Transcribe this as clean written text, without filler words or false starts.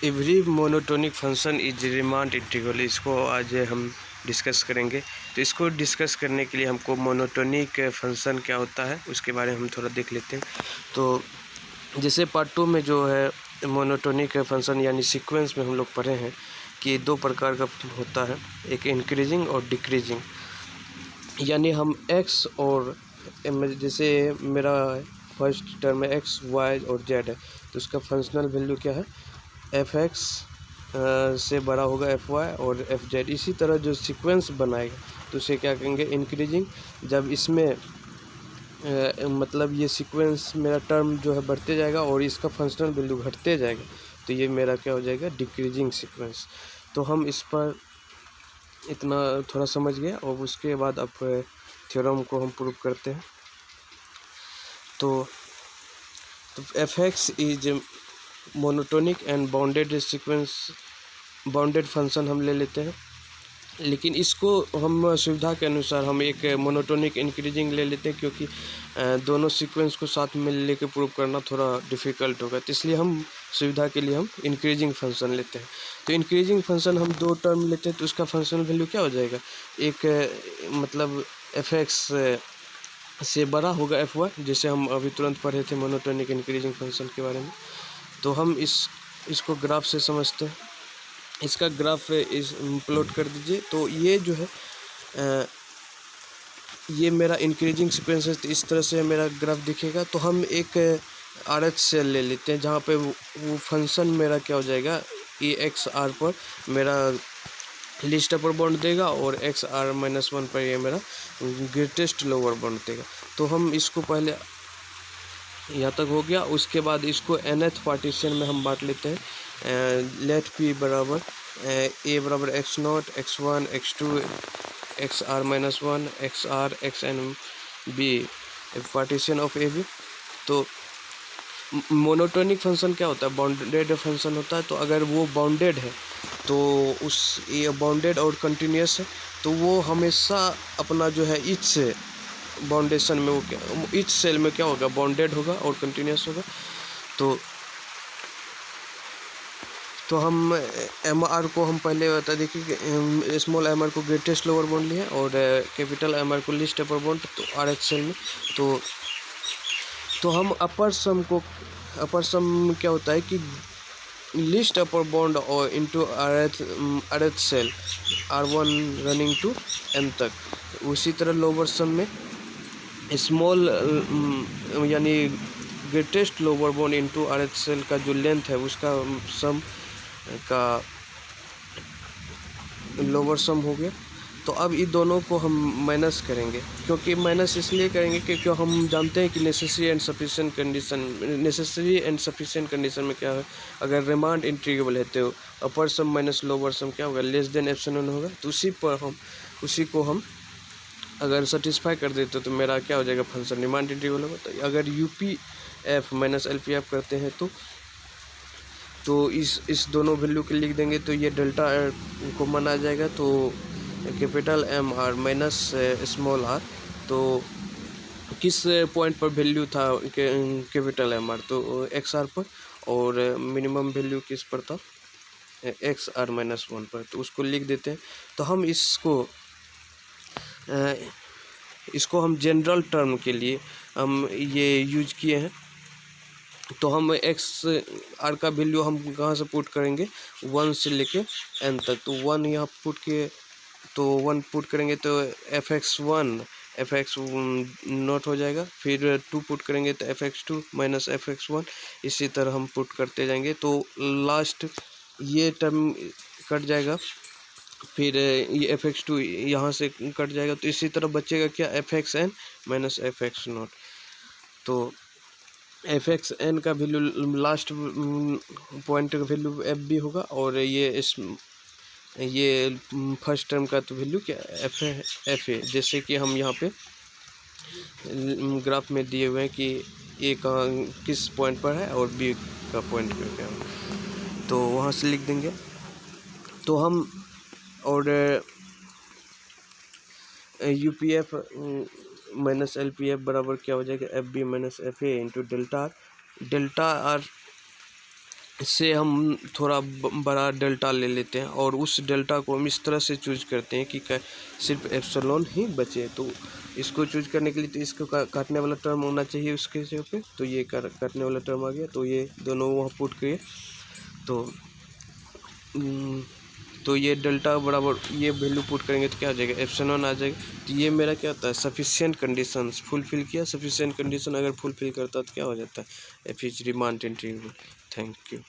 Every monotonic function is remand integral, इसको आज हम डिस्कस करेंगे। तो इसको डिस्कस करने के लिए हमको मोनोटोनिक फंक्शन क्या होता है उसके बारे में हम थोड़ा देख लेते हैं। तो जैसे पार्ट 2 में जो है मोनोटोनिक फंक्शन यानी सीक्वेंस में हम लोग पढ़े हैं कि दो प्रकार का होता है, एक इंक्रीजिंग और डिक्रीजिंग। यानी हम x और जैसे मेरा फर्स्ट टर्म है x, y और z है, तो उसका फंक्शनल वैल्यू क्या है, f(x) से बड़ा होगा fy और fz। इसी तरह जो सीक्वेंस बनाएगा तो उसे क्या कहेंगे, इंक्रीजिंग। जब इसमें मतलब ये सीक्वेंस मेरा टर्म जो है बढ़ते जाएगा और इसका फंक्शनल वैल्यू घटते जाएगा तो ये मेरा क्या हो जाएगा, डिक्रीजिंग सीक्वेंस। तो हम इस पर इतना थोड़ा समझ गए और उसके बाद अब थ्योरम को हम प्रूव करते हैं। तो f(x) is monotonic and bounded sequence, bounded function हम ले लेते हैं। लेकिन इसको हम सुविधा के अनुसार हम एक मोनोटोनिक इंक्रीजिंग ले लेते हैं, क्योंकि दोनों सीक्वेंस को साथ में लेके प्रूव करना थोड़ा डिफ़िकल्ट होगा, तो इसलिए हम सुविधा के लिए हम इंक्रीजिंग फंक्शन लेते हैं। तो इंक्रीजिंग फंक्शन हम दो टर्म लेते हैं तो उसका फंक्शनल वैल्यू क्या हो जाएगा, एक मतलब f(x) से बड़ा होगा fy, जैसे हम अभी तुरंत पढ़े थे मोनोटोनिक इंक्रीजिंग फंक्शन के बारे में। तो हम इसको ग्राफ से समझते हैं। इसका ग्राफ इस प्लॉट कर दीजिए। तो ये जो है ये मेरा इंक्रीजिंग सीक्वेंस है, तो इस तरह से मेरा ग्राफ दिखेगा। तो हम एक RH सेल ले लेते हैं जहाँ पे वो फंक्शन मेरा क्या हो जाएगा, ये XR पर मेरा लिस्ट अपर बाउंड देगा और XR-1 पर ये मेरा ग्रेटेस्ट लोअर बाउंड देगा। तो हम इसको पहले यहाँ तक हो गया, उसके बाद इसको nth पार्टीशन में हम बांट लेते हैं। लेट p बराबर a बराबर x0, x1, x2, XR-1, XR, XN b partition of A B. तो मोनोटोनिक फंक्शन क्या होता है, बाउंडेड फंक्शन होता है। तो अगर वो बाउंडेड है तो ये बाउंडेड और कंटिन्यूस है तो वो हमेशा अपना जो है ईच से बाउंडेशन में वो क्या, ईच सेल में क्या होगा, बाउंडेड होगा और कंटिन्यूस होगा। तो हम MR को हम पहले बता देखिए कि स्मॉल MR को ग्रेटेस्ट लोअर बाउंड लिए और कैपिटल MR को लिस्ट अपर बाउंड, तो RH सेल में। तो हम अपर सम क्या होता है कि लिस्ट अपर बाउंड और into RH cell R1 running to M तक। उसी तरह लोअर सम में स्मॉल यानी greatest lower bound into RH cell का जो लेंथ है उसका सम का लोअर सम हो गया। तो अब इन दोनों को हम माइनस करेंगे, क्योंकि माइनस इसलिए करेंगे क्योंकि हम जानते हैं कि नेसेसरी एंड सफिशिएंट कंडीशन में क्या है, अगर रिमांड इंटीग्रेबल है तो अपर सम माइनस लोअर सम क्या होगा, लेस देन एप्सिलॉन होगा। तो उसी को हम अगर सेटिस्फाई कर देते तो मेरा क्या हो जाएगा, फंक्शन रिमांड इंटीग्रेबल होगा। तो अगर UPF माइनस LPF करते हैं तो इस दोनों वैल्यू के लिख देंगे तो ये डेल्टा को माना जाएगा। तो capital MR minus small r, तो किस पॉइंट पर वैल्यू था कैपिटल MR, तो XR पर, और मिनिमम वैल्यू किस पर था, XR-1 पर। तो उसको लिख देते हैं। तो हम इसको हम जनरल टर्म के लिए हम ये यूज किए हैं। तो हम XR का वैल्यू हम कहाँ से पुट करेंगे, 1 से लेके n तक। तो 1 यहाँ पुट किए, तो 1 पुट करेंगे तो f(x1) नॉट हो जाएगा। फिर 2 पुट करेंगे तो f(x2) माइनस f(x1), इसी तरह हम पुट करते जाएंगे। तो लास्ट ये टर्म कट जाएगा, फिर ये f(x2) यहाँ से कट जाएगा। तो इसी तरह बचेगा क्या, f(xn) माइनस f(x0). तो f(xn) का वैल्यू लास्ट पॉइंट का वैल्यू FB होगा, और ये फर्स्ट टर्म का तो वैल्यू क्या FA, जैसे कि हम यहाँ पे ग्राफ में दिए हुए हैं कि A कहाँ किस पॉइंट पर है और B का पॉइंट पर क्या है, तो वहाँ से लिख देंगे। तो हम और UPF माइनस LPF बराबर क्या हो जाएगा, FB minus FA into delta R। इससे हम थोड़ा बड़ा डेल्टा ले लेते हैं और उस डेल्टा को हम इस तरह से चूज करते हैं कि सिर्फ एप्सिलॉन ही बचे। तो इसको चूज करने के लिए तो इसको काटने वाला टर्म होना चाहिए उसके जगह पे, तो ये काटने वाला टर्म आ गया। तो ये दोनों वहाँ पुट किए तो ये डेल्टा बराबर ये वैल्यू पुट करेंगे तो क्या हो जाएगा, एप्सिलॉन आ जाएगा। तो ये मेरा क्या होता है, सफिशिएंट कंडीशन फुलफिल किया। सफिशिएंट कंडीशन अगर फुलफिल करता तो क्या हो जाता है, F is remand integral. Thank you.